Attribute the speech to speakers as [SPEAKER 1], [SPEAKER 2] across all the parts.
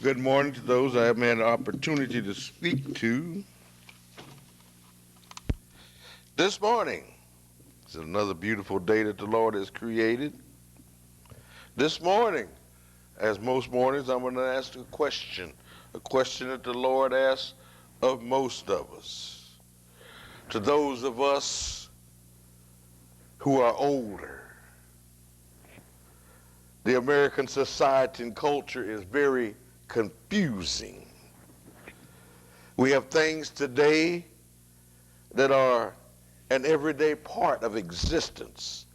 [SPEAKER 1] Good morning to those I haven't had an opportunity to speak to this morning. It's another beautiful day that the Lord has created. This morning, as most mornings, I'm going to ask a question that the Lord asks of most of us. To those of us who are older, the American society and culture is very confusing. We have things today that are an everyday part of existence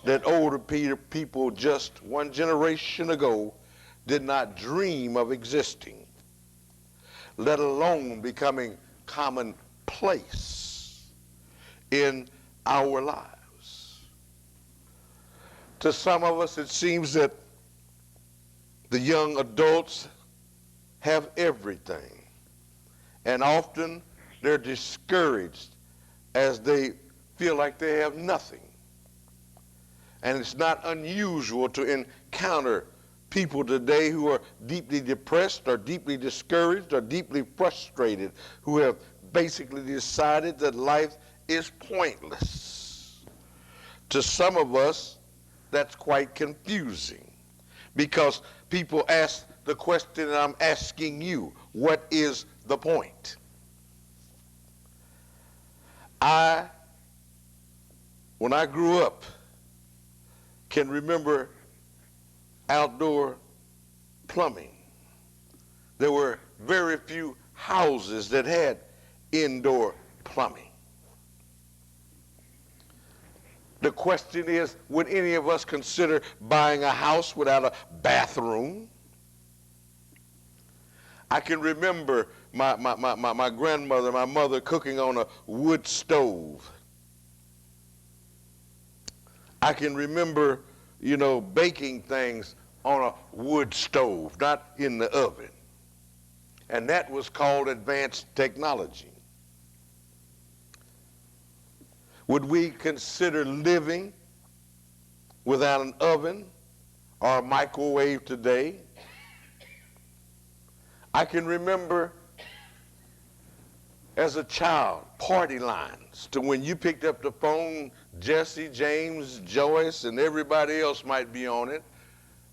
[SPEAKER 1] that older people just one generation ago did not dream of existing, let alone becoming commonplace in our lives. To some of us, it seems that the young adults have everything, and often they're discouraged as they feel like they have nothing. And it's not unusual to encounter people today who are deeply depressed or deeply discouraged or deeply frustrated, who have basically decided that life is pointless. To some of us, that's quite confusing because people ask the question that I'm asking you: what is the point? When I grew up, can remember outdoor plumbing. There were very few houses that had indoor plumbing. The question is, would any of us consider buying a house without a bathroom? I can remember my grandmother, my mother cooking on a wood stove. I can remember, baking things on a wood stove, not in the oven. And that was called advanced technology. Would we consider living without an oven or a microwave today? I can remember as a child party lines to when you picked up the phone, Jesse, James, Joyce, and everybody else might be on it.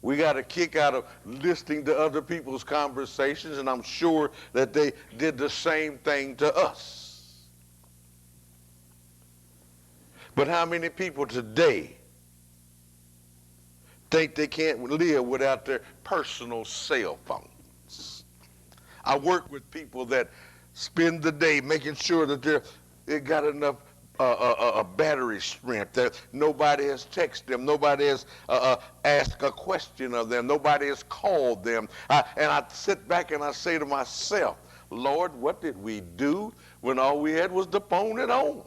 [SPEAKER 1] We got a kick out of listening to other people's conversations, and I'm sure that they did the same thing to us. But how many people today think they can't live without their personal cell phones? I work with people that spend the day making sure that they got enough battery strength, that nobody has texted them, nobody has asked a question of them, nobody has called them. And I sit back and I say to myself, Lord, what did we do when all we had was the phone at home?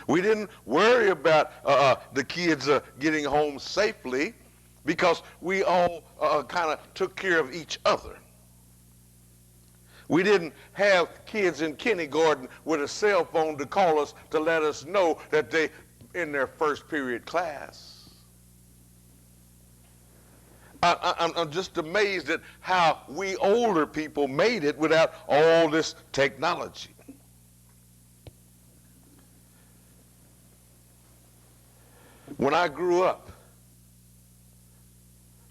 [SPEAKER 1] We didn't worry about the kids getting home safely because we all kind of took care of each other. We didn't have kids in kindergarten with a cell phone to call us to let us know that they in their first period class. I'm just amazed at how we older people made it without all this technology. When I grew up,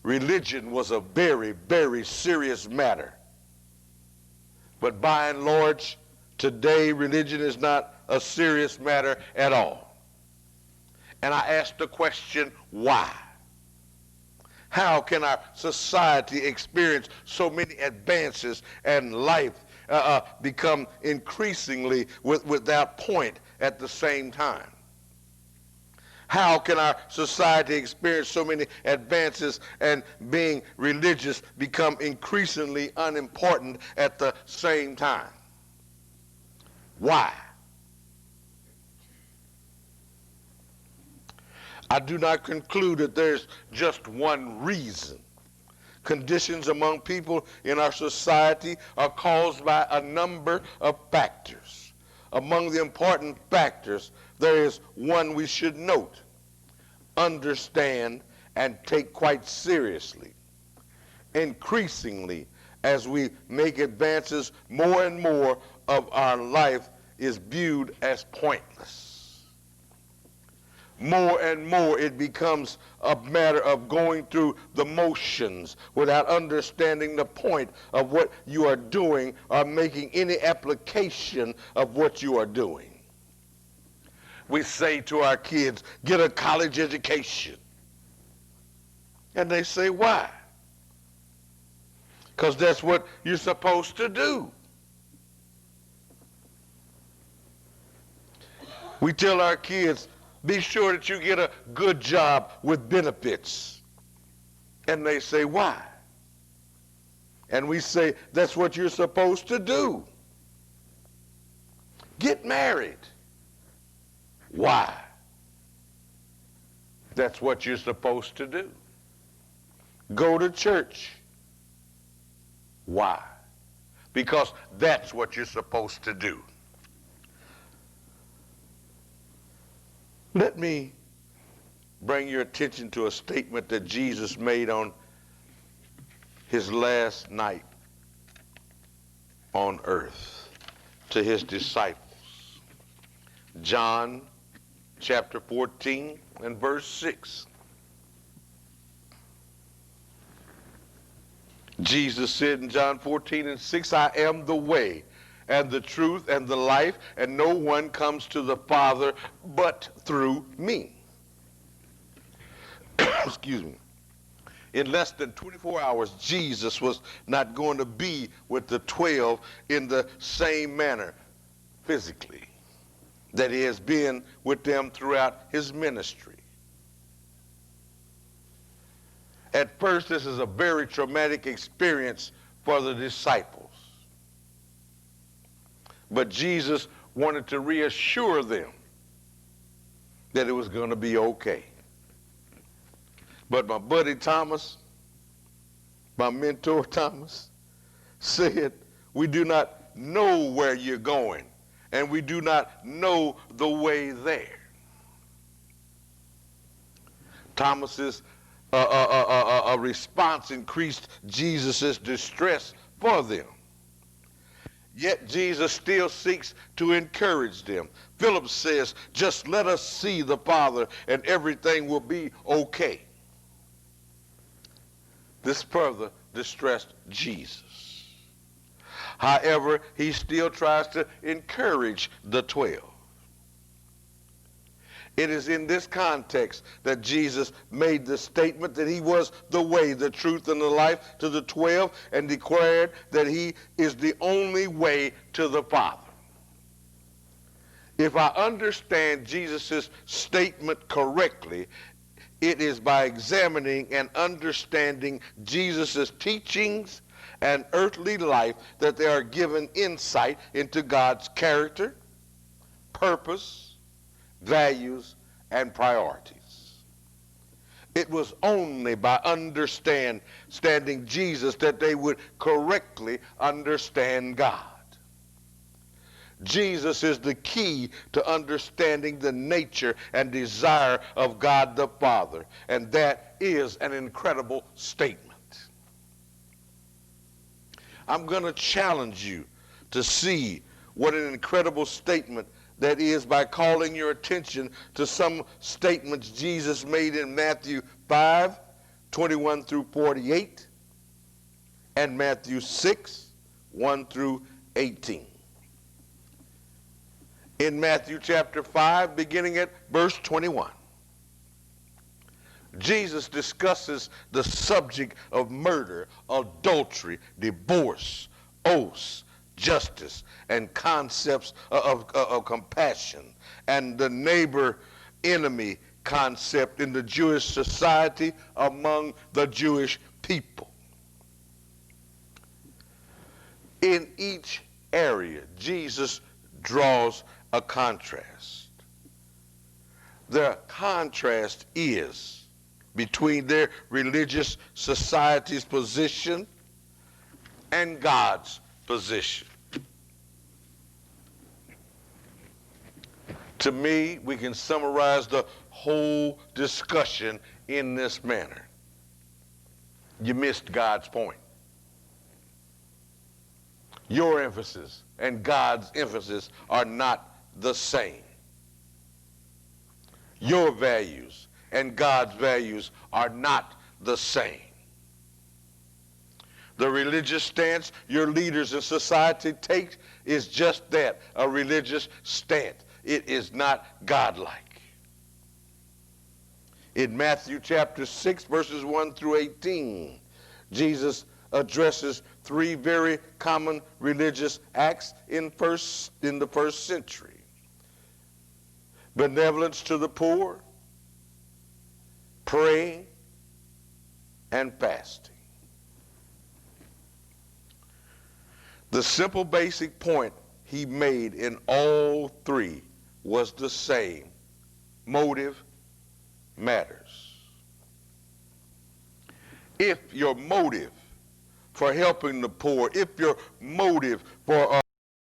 [SPEAKER 1] religion was a very, very serious matter. But by and large, today religion is not a serious matter at all. And I ask the question, why? How can our society experience so many advances and life become increasingly without point at the same time? How can our society experience so many advances and being religious become increasingly unimportant at the same time? Why? I do not conclude that there's just one reason. Conditions among people in our society are caused by a number of factors. Among the important factors, there is one we should note, understand, and take quite seriously. Increasingly, as we make advances, more and more of our life is viewed as pointless. More and more it becomes a matter of going through the motions without understanding the point of what you are doing or making any application of what you are doing. We say to our kids, get a college education. And they say, why? Because that's what you're supposed to do. We tell our kids, be sure that you get a good job with benefits. And they say, why? And we say, that's what you're supposed to do. Get married. Why? That's what you're supposed to do. Go to church. Why? Because that's what you're supposed to do. Let me bring your attention to a statement that Jesus made on his last night on earth to his disciples. John chapter 14 and verse 6. Jesus said in John 14 and 6, I am the way and the truth and the life, and no one comes to the Father but through me. Excuse me. In less than 24 hours, Jesus was not going to be with the 12 in the same manner physically that he has been with them throughout his ministry. At first, this is a very traumatic experience for the disciples. But Jesus wanted to reassure them that it was going to be okay. But my buddy Thomas, my mentor Thomas, said, we do not know where you're going, and we do not know the way there. Thomas's a response increased Jesus' distress for them. Yet Jesus still seeks to encourage them. Philip says, just let us see the Father and everything will be okay. This further distressed Jesus. However, he still tries to encourage the 12. It is in this context that Jesus made the statement that he was the way, the truth, and the life to the 12, and declared that he is the only way to the Father. If I understand Jesus' statement correctly, it is by examining and understanding Jesus' teachings and earthly life that they are given insight into God's character, purpose, values, and priorities. It was only by understanding Jesus that they would correctly understand God. Jesus is the key to understanding the nature and desire of God the Father, and that is an incredible statement. I'm going to challenge you to see what an incredible statement that is by calling your attention to some statements Jesus made in Matthew 5, 21 through 48, and Matthew 6, 1 through 18. In Matthew chapter 5, beginning at verse 21, Jesus discusses the subject of murder, adultery, divorce, oaths, justice, and concepts of compassion, and the neighbor-enemy concept in the Jewish society among the Jewish people. In each area, Jesus draws a contrast. The contrast is between their religious society's position and God's position. To me, we can summarize the whole discussion in this manner. You missed God's point. Your emphasis and God's emphasis are not the same. Your values and God's values are not the same. The religious stance your leaders in society take is just that, a religious stance. It is not godlike. In Matthew chapter 6, verses 1 through 18, Jesus addresses three very common religious acts in the first century. Benevolence to the poor, praying, and fasting. The simple basic point he made in all three was the same. Motive matters. If your motive for helping the poor, if your motive for